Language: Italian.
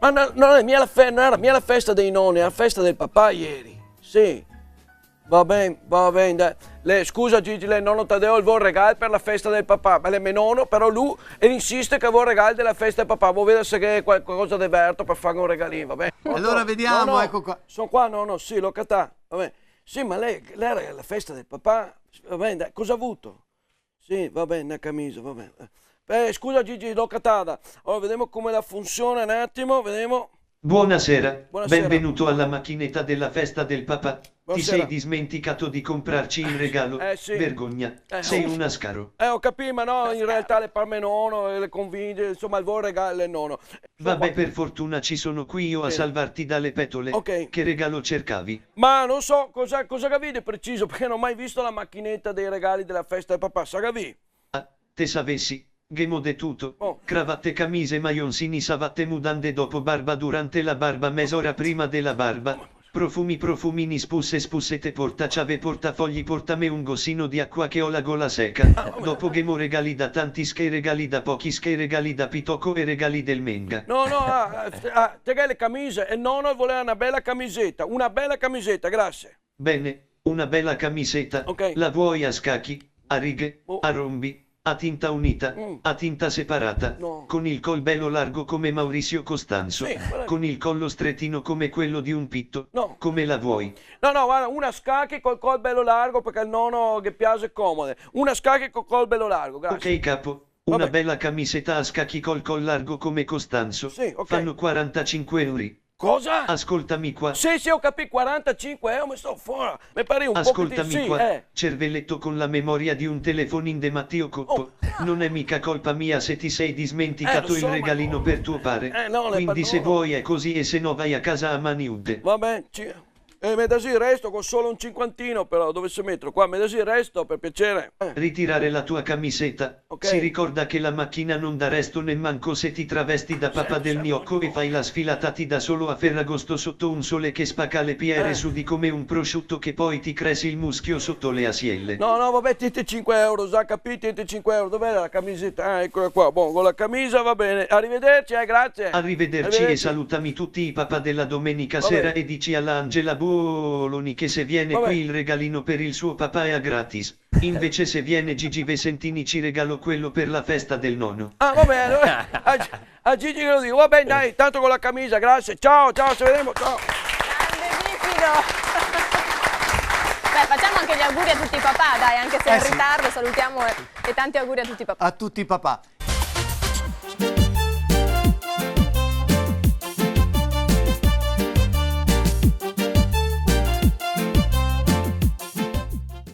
Ma non era mia la festa dei nonni, era la festa del papà ieri. Sì. Va bene, dai. Scusa Gigi, lei nonno Taddeo vuol regalo per la festa del papà. Ma lei mio nonno, però lui insiste che vuol regalo della festa del papà. Vuoi vedere se è qualcosa di verto per fare un regalino, va bene? Allora vediamo, no, ecco qua. Sono qua, no, sì, l'ho cattata. Va bene. Sì, ma lei era la festa del papà. Va bene, dai, cosa ha avuto? Sì, va bene, una camicia, va bene. Scusa Gigi, l'ho cattata. Allora, vediamo come la funziona un attimo, vediamo. Buonasera, Buonasera. benvenuto alla macchinetta della festa del papà. Buonasera. Ti sei dimenticato di comprarci il regalo? Sì. Vergogna, sei un ascaro. Ho capito, ma no, in realtà le parme nonno, le convince, insomma, il vuol regalo è nonno. Vabbè, per fortuna ci sono qui io a salvarti dalle petole. Ok. Che regalo cercavi? Ma non so cosa capite preciso, perché non ho mai visto la macchinetta dei regali della festa del papà, sa capì? Ah, te savessi. Gemo de tutto, cravatte, camise, maglioncini, savatte, mudande dopo barba, durante la barba, mezz'ora prima della barba, profumi, profumini, spussette, portaciave, portafogli, portame un gossino di acqua che ho la gola secca, dopo gemo regali da tanti, schei regali da pochi, schei regali da pitocco e regali del menga. No, te le camicie, e nonno voleva una bella camisetta, grazie. Bene, una bella camisetta, la vuoi a scacchi, a righe, a rombi? A tinta unita, a tinta separata, con il col bello largo come Maurizio Costanzo, con il collo strettino come quello di un pitto, come la vuoi? No, guarda, una scacchi col col bello largo perché il nonno che piace comode, una scacchi col col bello largo, grazie. Ok capo, una bella camisetta a scacchi col col largo come Costanzo, fanno 45 euro. Cosa? Ascoltami qua. Sì, ho capito, 45 euro, mi sto fuori. Mi pare un Ascoltami qua, cervelletto con la memoria di un telefonin de Matteo Coppo. Non è mica colpa mia se ti sei dimenticato il regalino per tuo padre. Quindi se vuoi è così e se no vai a casa a mani nude. Va bene, medasi il resto con solo un cinquantino però, dove si metto? Qua, medasi il resto per piacere. Ritirare la tua camisetta. Si ricorda che la macchina non dà resto nemmanco se ti travesti da papà del gnocco e fai la sfilatati da solo a Ferragosto sotto un sole che spacca le PR su di come un prosciutto che poi ti cresci il muschio sotto le asielle. No, vabbè, tienti 5 euro, già capito, tienti 5 euro. Dov'è la camisetta? Eccola qua, con la camicia va bene. Arrivederci, grazie. Arrivederci e salutami tutti i papà della domenica sera e dici alla Angela Boloni che se viene qui il regalino per il suo papà è a gratis. Invece se viene Gigi Vesentini ci regalo quello per la festa del nonno. Va bene, allora a Gigi che lo dico. Va bene, dai, tanto con la camicia, grazie. Ciao, ci vedremo, ciao. Magnifico. Beh, facciamo anche gli auguri a tutti i papà, dai, anche se è in ritardo, salutiamo e tanti auguri a tutti i papà. A tutti i papà.